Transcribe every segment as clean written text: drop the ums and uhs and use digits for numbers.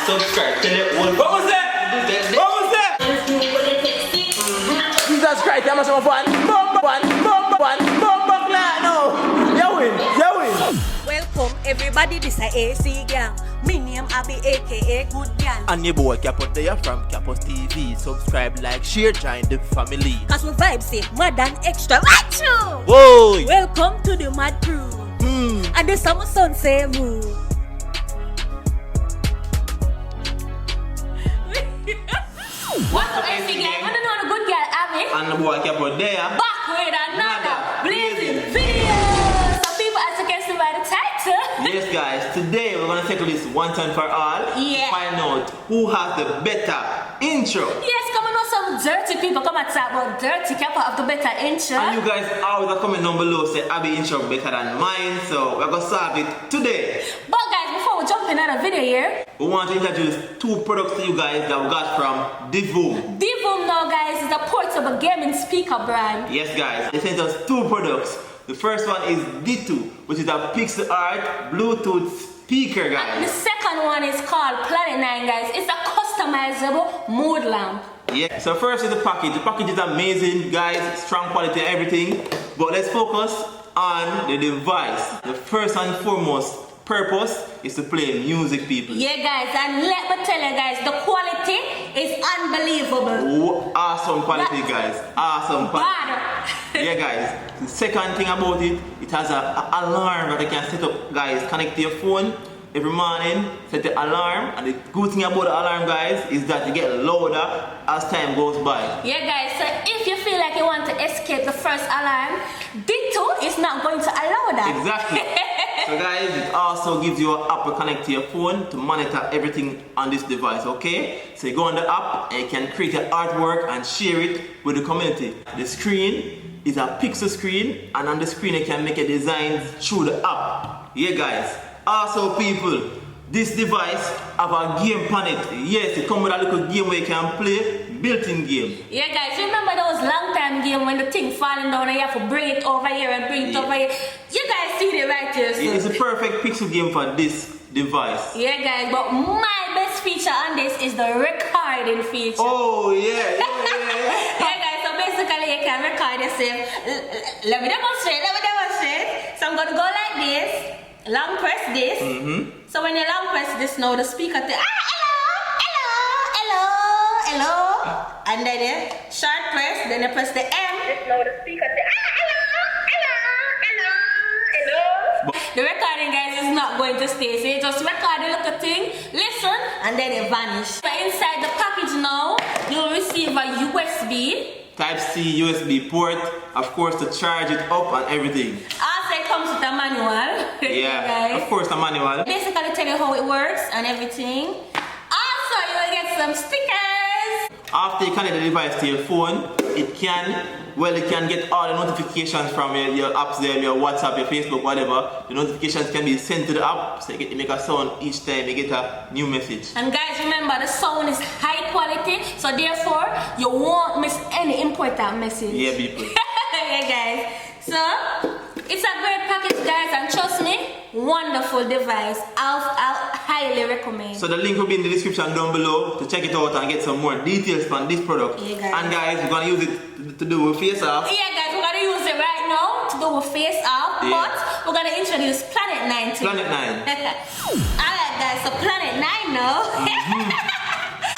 subscribe. Tell it one. What was that? What was that? Jesus Christ, I'm so fun. Bomba clap now. You win. Welcome everybody, this is AC gang. Me name Abbi aka Good Gal. And your boy Capos there from Capos TV. Subscribe, like, share, join the family. Cause we vibe say mad and extra. Achoo! Whoa! Welcome to the mad crew. And the summer sun say moo. What's up, AC gang? I don't know the Good Gal Abbi. And the boy Capos there. Back with another blazing video. Some people, as you can see by the title. Yes, guys. Today we're gonna settle this once and for all. Yeah. Find out who has the better intro. Yes, come on, some dirty people come and talk about dirty Kappa of the better intro. And you guys always are comment down below say Abbi intro better than mine, so we're gonna solve it today. But guys, before we jump in on the video here, We want to introduce two products to you guys that we got from Divoom. Divoom now, guys, is a portable gaming speaker brand. Yes, guys, they sent us two products. The first one is Ditoo, which is a pixel art Bluetooth speaker, And the guys. second one is called Planet-9, guys. It's a customizable mood lamp. Yeah. So first is the package. The package is amazing, guys. Strong quality, everything. But let's focus on the device. The first and foremost purpose is to play music, people. Yeah, guys, and let me tell you, guys, the quality is unbelievable. Awesome quality, guys. Awesome quality. Bad. Yeah, guys. The second thing about it, it has an alarm that you can set up, guys. Connect to your phone every morning, set the alarm, and the good thing about the alarm, guys, is that you get louder as time goes by. Yeah, guys, so if you feel like you want to escape the first alarm, Ditoo is not going to allow that. Exactly. So guys, it also gives you an app to connect to your phone to monitor everything on this device, okay? So you go on the app and you can create your artwork and share it with the community. The screen is a pixel screen, and on the screen you can make your designs through the app. Yeah, guys. Also, people, this device have a game on it. Yes, it comes with a little game where you can play, built-in game. Yeah, guys, remember those long time game when the thing falling down and you have to bring it over here and bring it over here? You guys see it right here, so. It's a perfect pixel game for this device. Yeah, guys, but my best feature on this is the recording feature. Oh, yeah. Yeah, guys, so basically you can record yourself. Let me demonstrate. So I'm gonna go like this, long press this. So when you long press this now, the speaker hello. And then you short press, then you press the M. Now the speaker hello. The recording, guys, is not going to stay. So you just record the little thing, listen, and then it vanish. But inside the package now, you'll receive a USB. Type-C USB port, of course, to charge it up and everything. Also, it comes with a manual. Yeah, guys. of course, the manual. Basically, tell you how it works and everything. Also, you will get some stickers. After you connect the device to your phone, it can get all the notifications from your apps there, your WhatsApp, your Facebook, whatever. The notifications can be sent to the app, so you get to make a sound each time you get a new message. And guys, remember, the sound is high quality, so therefore, you won't miss any important message. Yeah, people. Yeah, guys. So, it's a great package, guys, and trust me, wonderful device. I'll highly recommend. So the link will be in the description down below to check it out and get some more details on this product. Yeah, guys. And guys, we're gonna use it to do a face off. Yeah, guys, we're gonna use it right now to do a face off, Yeah. but we're gonna introduce Planet-9 to Planet-9. Alright, guys, so Planet-9 now.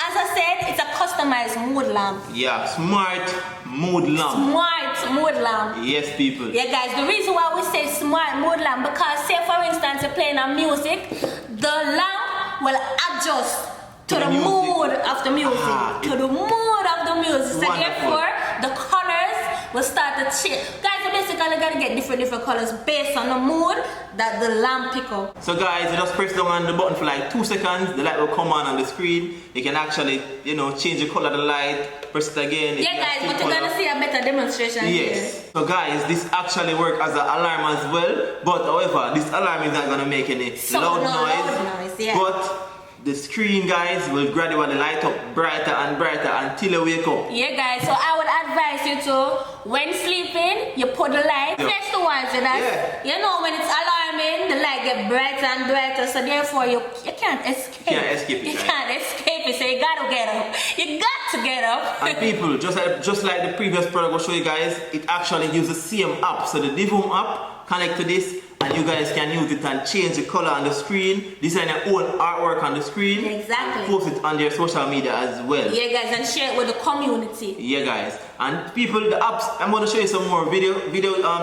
As I said, it's a customized mood lamp. Yeah, smart mood lamp. Smart mood lamp. Yes, people. Yeah, guys, the reason why we say smart mood lamp, because say for instance you're playing a music, the lamp will adjust to the mood of the music. To the mood of the music. So Wonderful. therefore, the colors will start to change. Guys, you basically gotta get different colors based on the mood that the lamp pick up. So guys, you just press down on the button for like 2 seconds, the light will come on the screen. You can actually, change the color of the light, press it again. Yeah, guys, but you're gonna see a better demonstration here. Yes. So guys, this actually works as an alarm as well. But however, this alarm is not gonna make any loud noise. Yeah. But the screen, guys, will gradually light up brighter and brighter until you wake up. Yeah, guys, so I would advise you to, when sleeping, you put the light face towards you. That, you know, when it's alarm coming, the light get brighter and brighter, so therefore you can't escape. You can't escape it. You can't escape it, so you gotta get up. You got to get up. And people, just like the previous product I'll show you guys, it actually uses the same app. So the Divoom app connect to this, and you guys can use it and change the color on the screen, design your own artwork on the screen, Exactly. post it on your social media as well. Yeah, guys, and share it with the community. Yeah, guys, and people, the apps, I'm going to show you some more video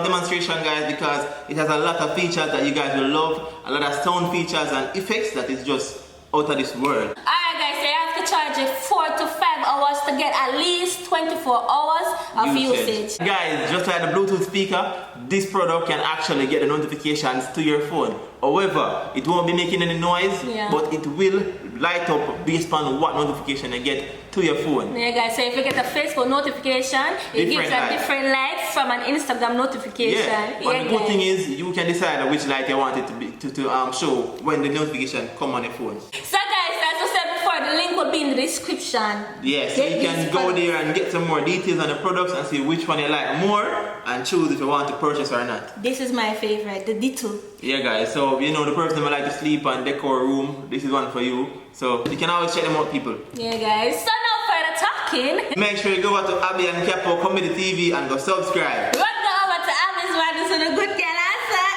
demonstration, guys, because it has a lot of features that you guys will love, a lot of sound features and effects that is just out of this world. Alright, guys, so you have to charge it 4 to 5 hours to get at least 24 hours of usage. Guys, just like the Bluetooth speaker, this product can actually get the notifications to your phone. However, it won't be making any noise, but it will light up based on what notification you get to your phone. Yeah, guys, so if you get a Facebook notification, it gives a different light from an Instagram notification. Yeah, but the good thing is you can decide which light you want it to be to show when the notification come on your phone. So guys, as I said before, the link will be in the description. Yes, so you can go there and get some more details on the products and see which one you like more and choose if you want to purchase or not. This is my favorite, the Ditoo. Yeah, guys, so you know the person who like to sleep and decor a room, this is one for you. So you can always check them out, people. Yeah, guys, so no further talking. Make sure you go over to Abbi and Capo Comedy TV and go subscribe. Run over to Abbi's one so the good girl answer.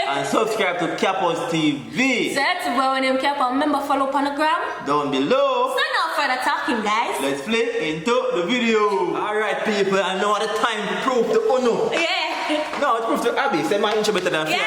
And subscribe to Capo's TV. So that's where when him Capo, remember follow on the gram. Down below. So no further talking, guys. Let's flip into the video. Alright, people, I know at the time to prove to Uno. Yeah. No, it's proof to Abbi. Say my intro better than Yeah,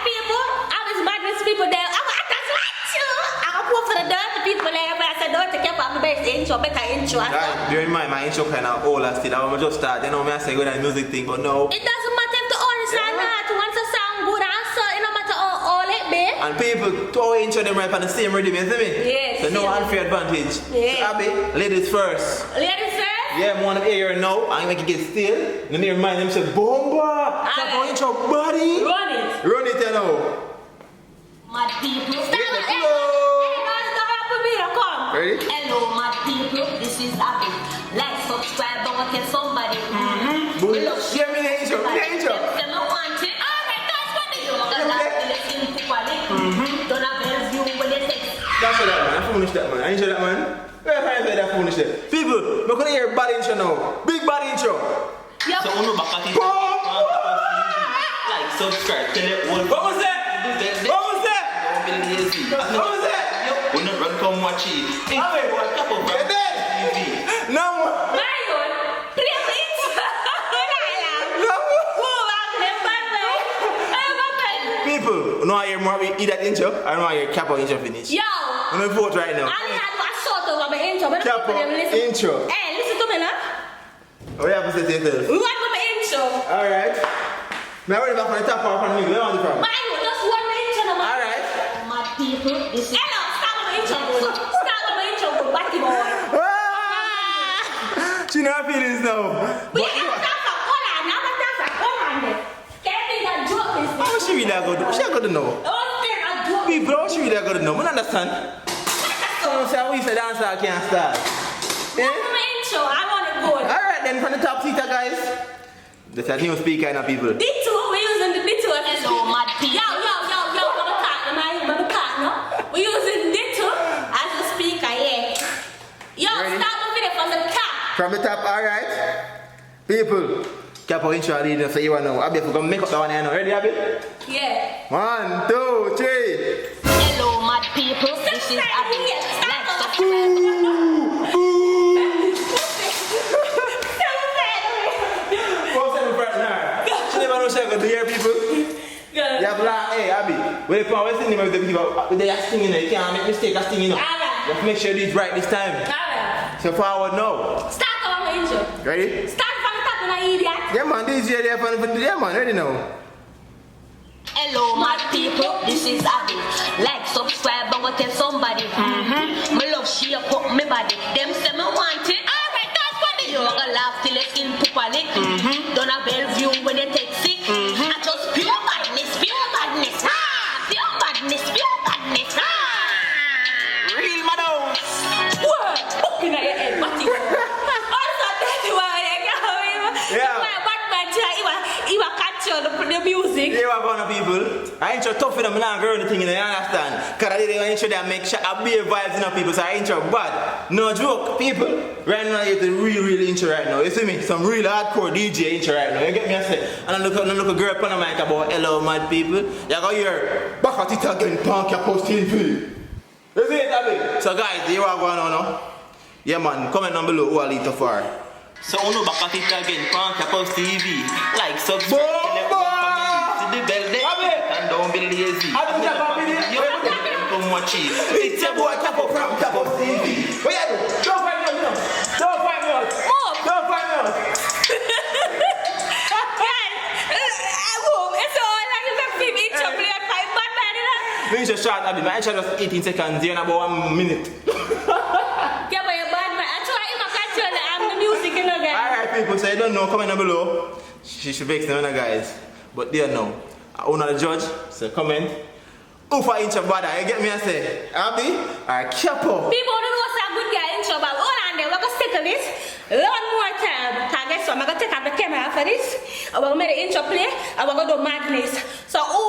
people. Abbi's madness people there. That's right, you. I'm proof to the dirty people there. But I said, don't take care of the best intro, better intro. Guys, bear in mind, my intro kind of old and still. I'm just start. You know me, I say good at music thing, but no. It doesn't matter if the old or not. Once a song good answer, it no matter how old it be. And people, throw intro them right on the same rhythm, you see me? Yes. So no unfair advantage. Yeah. So Abbi, ladies first. Ladies first? Yeah, I want to hear you now. I make it get still. Then you remind them, say, Bomba! Stop our intro, buddy! Run it. Run it, you know. Mad people. Get Stop the it. Come. Ready? Hello, mad people. This is Abbi. Like, subscribe, and tell somebody. Boom. Share me the intro. Me the intro. That's what that man. I finished that man. I intro that man. Where have I said that finish that? People, we're gonna hear a bad intro now. Big bad intro. Yep. So uno back at it. Like, subscribe, tell it all. What was that? What was that? Don't be lazy. What was that? Uno run come watch it. Hey, Abbi, what type of you're dead. TV? No more. Marion, play it. No more. Move out, them bad way. People, you know I hear more we eat that intro? I know I hear Capo intro finish. Yo. I'm gonna vote right now. I had a sort of my intro, but Capo intro. Hey, listen to me now. What you have to say to yourself? We want my intro. Alright. Now we're back on the top or from the middle. Where are you from? Marion, just one intro now, man. Alright. Mad people, this is... Hello, start with my intro. Start with my intro, good batty boy. She know her feelings now. We have a time for color, now we have for color. Can't think that joke is this. How she really are good? She are good to know. Don't think that joke. People, how she really are good to know? I don't understand. Someone say we say dancer can't start. That's my intro, I want it good. Alright then, from the top seater guys. That's a new speaker now people. Ditoo, we're using the Ditoo as a speaker. Mad people. Yo, I'm no? We're using Ditoo as a speaker, yeah. Yo, Ready? start the video from the top. From the top, alright. People, Capo intro leader so you want to know. Abbi, if we're going to make up that one here now. Ready, Abbi? Yeah. 1, 2, 3. Hello, mad people. This is Abbi. Like, subscribe. She never know she got to hear people. Good. You have like, hey, Abbi, when you come singing with the people, they are singing, you can't make mistake of singing. You have to make sure you do it right this time. Alright. So forward now. Start on my intro. Ready? Start from the top of the idiot. Yeah man, this is there for the yeah man, ready now. Hello, mad people, this is Abbi. Like, subscribe, and go tell somebody. Me love shake up me body. Them say me want it. Alright, that's funny. You gonna laugh till your skin poopalic. Don't have Bellevue when you take sick. I just pure badness, pure badness. Pure badness, pure badness. Real madam. What? Looking at your head, what is it? Also, that's why I can't. Yeah. Batman, he was control the music. on people. I intro tough in them, I'm not girl anything, you understand? Because I did an intro that make sure I be vibes in people, so I intro bad. No joke, people. Right now, it's a real intro right now. You see me? Some real hardcore DJ intro right now. You get me? I say, and I look a girl on the mic about hello, mad people. You go hear, back at it again, punk your post TV. You see it, Abbi? So guys, here are going on now. Yeah man, comment down below who I lead to far. So uno back at it again, Punk Post TV. Like, subscribe, tell everyone family. See the bell there, and don't be lazy. Come watch it. It's your boy Capo from Capo TV. What you do? Don't find me out. Don't find me out. Don't find me out. It's all like if I feel each other, I'm like, bad man, you know? Finish your shot, Abbi. My shot was 18 seconds, here in about 1 minute. Yeah, but you're bad man. I try to control the music, you know, guys. Alright people, so you don't know, comment down below. She should vex them, guys. But they know. I own the judge, so comment. Who for inch of bother? You get me? I say, Abbi or Capo? People don't know what's a good guy in trouble. Hold on there, we're going to settle this one more time. Because guess what? I'm going to take out the camera for this. I'm going to make the intro play. And we're going to do madness. So who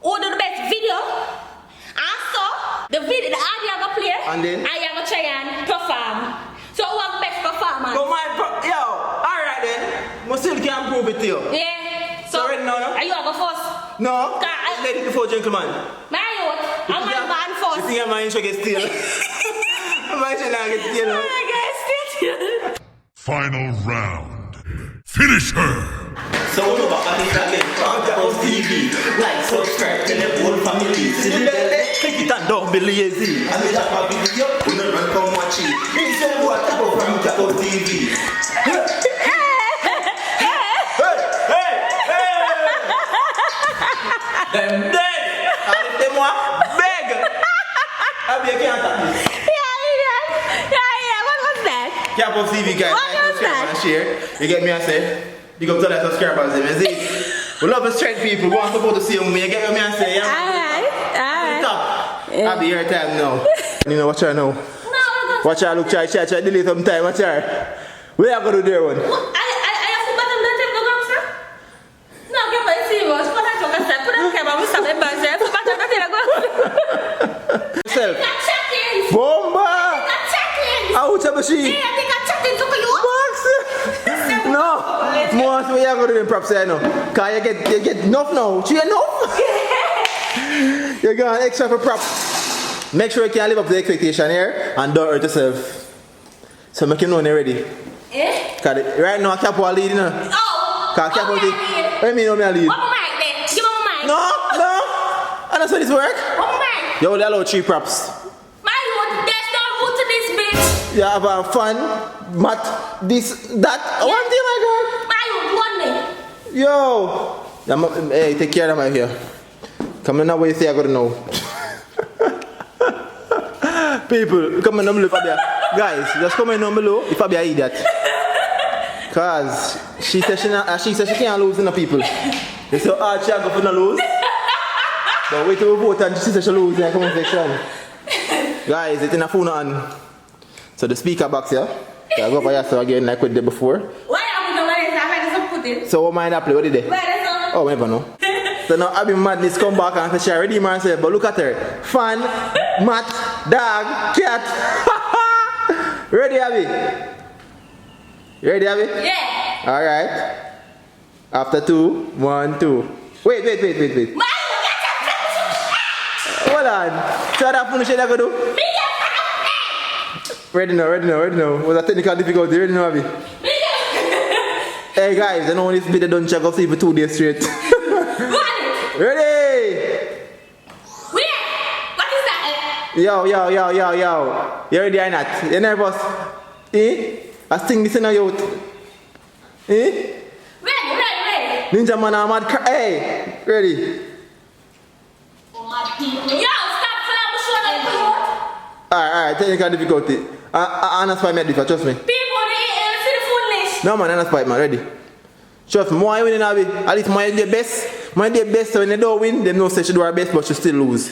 do the best video? And so, the video, the audio I'm going to play. And then? And you're going to try and perform. So who are the best performance? But yo, alright then. I still can't prove it to you. Yeah. So right now, no? Are you going to go first? No. Lady before gentleman. My youth, I'm going to ban first. You think my intro gets steal? My intro not get steal. Oh my God, still. Final round. Finish her. So uno back at it again, Punk Post TV. Like, subscribe, tell everyone family. See the bell there, click it and don't be lazy. And we have a video, uno run come watch it. It's your boy Capo from Capo TV. Them dead! And if them want beg! Abbi, you can't have this. Yeah, what was that? Capo TV guys, What like, was subscribe that? and share. You get me I say? You go to the subscribers, you see? We love the straight people, we want support to see me, you get me I say? Yeah? Alright. Top. Abbi, your time now. You know, watch her now. No, Watch her, look, try, delay some time, watch her. Where you going to do there one? I have to button the tip program, sir? No, get my serious. Put that on the put on camera, we stop it, but sir. Put that on the tip. Yourself. Got check-ins. Bomba! Got check-ins. Out of machine. Yeah, they got check-ins. Look at you. No, most we are going to do props here now. Cause you get enough now. You enough? You got extra for props. Make sure you can live up to the expectation here and don't hurt yourself. So make you know when you're ready. Eh? Cause right now Capo are leading. Oh. Cause Capo okay, lead. What do you mean I lead? One more mic then. Give me one mic. No. And that's how this work. One more mic. You only allow 3 props. My youth, there's no root to this bitch. You have fun, math, this, that. Yeah. One thing, my God. My youth, one day. Yo! Hey, take care of my here. Come on now, what you say I gotta know. People, come on down below if I be a, guys, just comment down below if I be an idiot. Cause she said she can't lose in the people. It's so hard she go for no lose. But wait till we vote and she said she lose in the comment section. Guys, it's in a phone on. So the speaker box here. So I go over here so again like we did before. Why are we doing this? I like some pudding. So what mind I play? What did they? Why that's all? Oh, we never know. So now Abbi Madness come back and say she redeem herself, but look at her. Fan, mat, dog, cat. Ready, Abbi? You ready, Abbi? Yeah. Alright. After 2, 1, 2. Wait. My Hold on. So that finish I go do? Ready now. Was a technical difficulty? Ready now, Abbi? Hey guys, I know this video don't check off for 2 days straight. Ready? Where? What is that? Yo. You ready or not? You nervous? Eh? I sing this in a youth. Eh? Ready. Ninja man, I'm mad. Hey, ready? Yo, stop flying my shoulder. Alright, technical difficulty. Honest fight, mate, trust me. People, they see the full list. No man, honest fight, man, ready? Trust me, more I winning, Abbi. At least my the best. My the best, so when they don't win, they know say she do her best, but she still lose.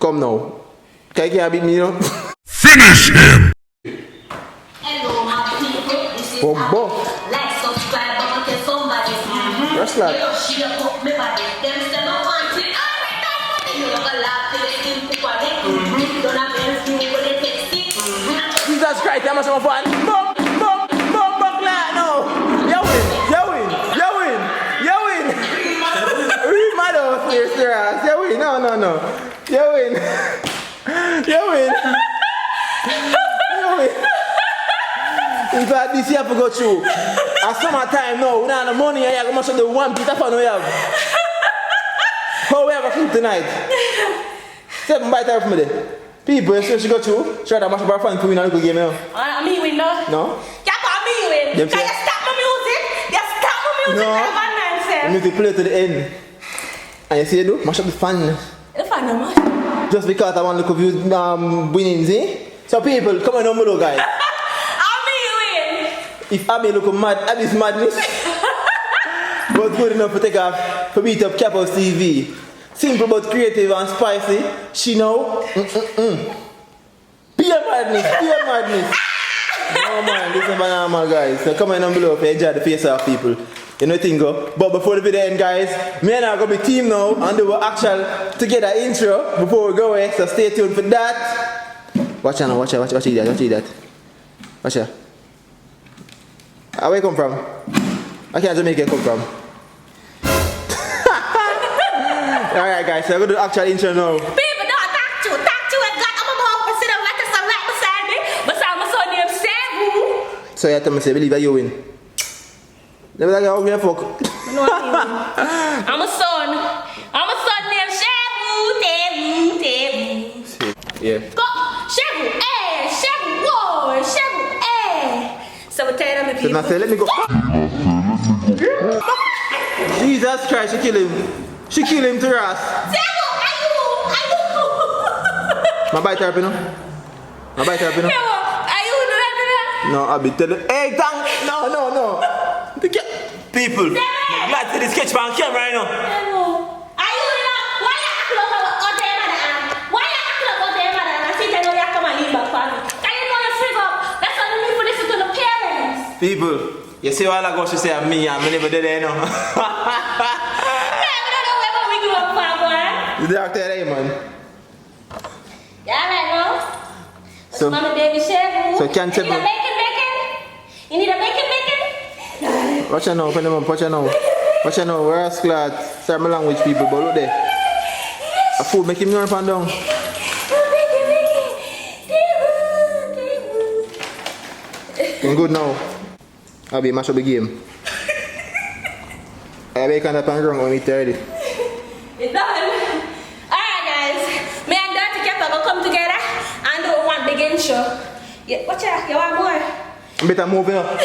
Come now. Can you beat me, you know? Finish him! Hello, my people. This is Oh, Abbi. Like, subscribe, button, tell somebody. slap. She up me body, them say no want it. You look a lot to the skin to what it. Don't have anything with the texting. Jesus Christ, how much more fun? Boom, boom, boom, buckler, no. You win, you win, you win, you win. Read my dog, serious. You win, no. You win. You win. You win. In fact, this year have to go through. At summertime now, we don't have the money and you have to show the 1 piece of fun we have. How we have a food tonight? 7 bites out from me there. People, you she go through, try to mash up our fun to win a little game now. I mean win no? No? You got me win. Them Can you say- stop my music? You stop my music. No. Have a nonsense. The music play to the end. And you see you do? Mash up the fun. If I know much. Just because I want to look at you winning, see? So people, come on down below guys. I mean win. If Abbi look mad, Abbi's madness. But good enough to take off, to beat up Capos TV. Simple but creative and spicy. She know. Pure madness, pure madness. No man, this is normal guys. So come on down below if you enjoy the face off people. You know thing go. But before the video end guys, me and I are gonna be team now and do an actual together intro before we go away. So stay tuned for that. Watch out now, watch that. Watch out. Where you come from? I can't Jamaica come from. Alright guys, so I'm gonna do the actual intro now. People don't talk to it. I'm a mom for sitting like this right beside me. But I'm a son named Sabu. So you tell me, say, believe that you win. Never like how you fuck. No, I'm a son named Sabu. Yeah. Go, Shabu, whoa, Shabu, So we tell them the So people. now say, let me go. Jesus Christ, she kill him. She kill him to Ross. Shabu, are you? My bite her up, you know? Are you? No, Abbi, tell her. Hey, dang! No. People, I'm glad to the sketch man camera right now. Are you? Why you act like what they mother? Why you act like what they mother? I see that you come and leave back for me. Can you know you frig up? That's why you need to listen to the parents. People, you see all I go, she say me and me never did it, you know. The doctor there, man. Yeah, right now. So- Mama baby Shabu. so can't tell You need a me- bacon? You need a bacon? Watch out now, open them up, watch out now. We're a glad. Sorry my language people, but look there. A food make him run up and down. I'm good now. Abbi, mash up the game. I bacon up and ground when we ready. It's done. Alright guys. Me and Dirty Kepa will come together and do one big intro. Yeah, watch out, you want more? I'm better moving up.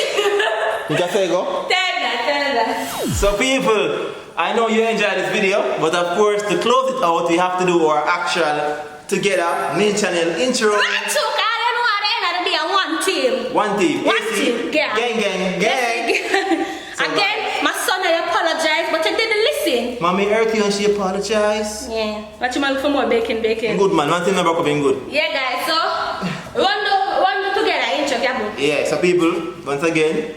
You can say go. Tell that. So people, I know you enjoyed this video, but of course to close it out, we have to do our actual together main channel intro. One, two, I don't know how to be on one team. One team. One team, yeah. Gang. Again, my son, I apologize, but I didn't listen. Mommy hurt you and she apologized. Yeah. But you might look for more bacon. Good man, one thing never come in good. Yeah, guys, so run together, intro, Gabo. Yeah, so people, once again,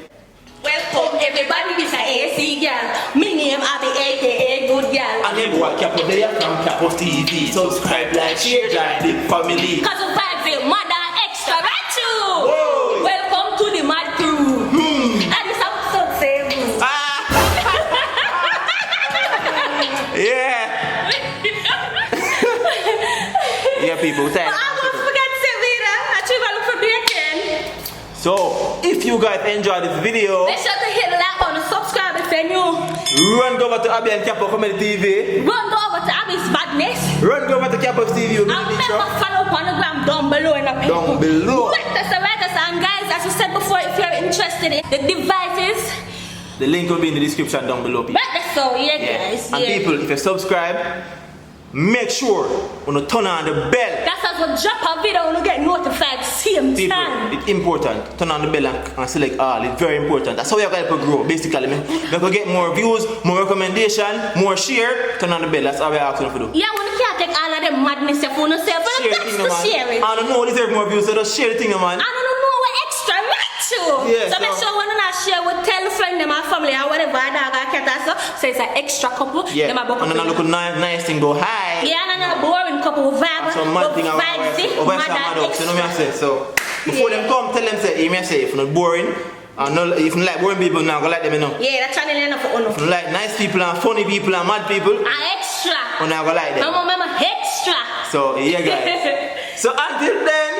Welcome everybody, this is AC girl. My name Abbi, aka Good Girl. And then boy, Capo there from Capo TV. Subscribe, like, share, join the family. Cause of vibes, mother extra, right too. Whoa. Welcome to the mad crew. And this episode same. yeah. Yeah, people, But thank I almost forgot to say later. I should look for bacon. So, if you guys enjoyed this video, Make sure to hit the like button, subscribe if you're new. run over to Abbi and Capo Comedy TV. Run over to Abbi's Badness. Run over to Capo TV. And remember, follow up on the gram down below in the paper. Down below. Right, and guys, as I said before, if you're interested in the devices, The link will be in the description down below, people. right, that's so, yeah, guys. And Yeah. people, if you subscribe, make sure you turn on the bell. That's as we drop a video and we get notified same People, time. it's important. Turn on the bell and select all. It's very important. That's how you're going to grow, basically. We're going to get more views, more recommendation, more share. Turn on the bell. That's how we're asking for do. Yeah, when you can't take all of them madness if you don't say, but Share the that's thing, to man. share it. I don't know, deserve more views, so just share the thing, man. I don't know what extra right too. Yeah, so make so- sure when you not share with tell friend them and family or whatever dog or cat or so it's an extra couple. Yeah. Them a book And then I look nice thing go hi. yeah, and a boring couple vibe. So mad thing I want. So no me say so. Before them come, tell them say, me say if not boring. And no, if you like boring people now, go like them, you know. Yeah, that channel enough for If you like nice people and funny people and mad people, extra. you now go like them. Mama, extra. So yeah, guys. So until then.